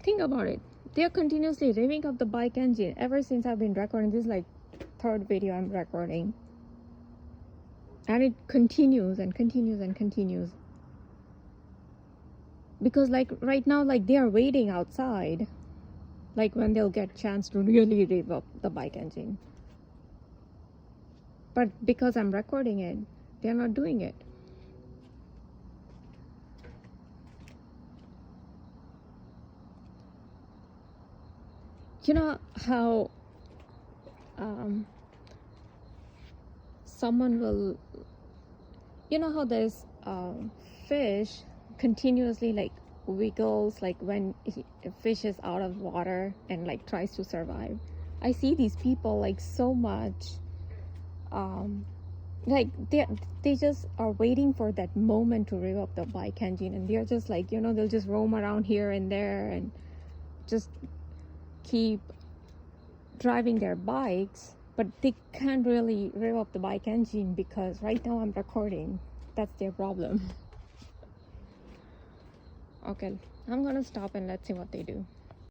think about it. They are continuously revving up the bike engine ever since I've been recording. This is like third video I'm recording, and it continues and continues and continues, because like right now, like they are waiting outside, like when they'll get chance to really rev up the bike engine. But because I'm recording it, they're not doing it. You know how someone will, you know how there's fish continuously like wiggles, like when a fish is out of water and like tries to survive. I see these people like so much, like they just are waiting for that moment to rev up the bike engine, and they're just like, you know, they'll just roam around here and there and just keep driving their bikes, but they can't really rev up the bike engine because right now I'm recording. That's their problem. Okay, I'm gonna stop and let's see what they do.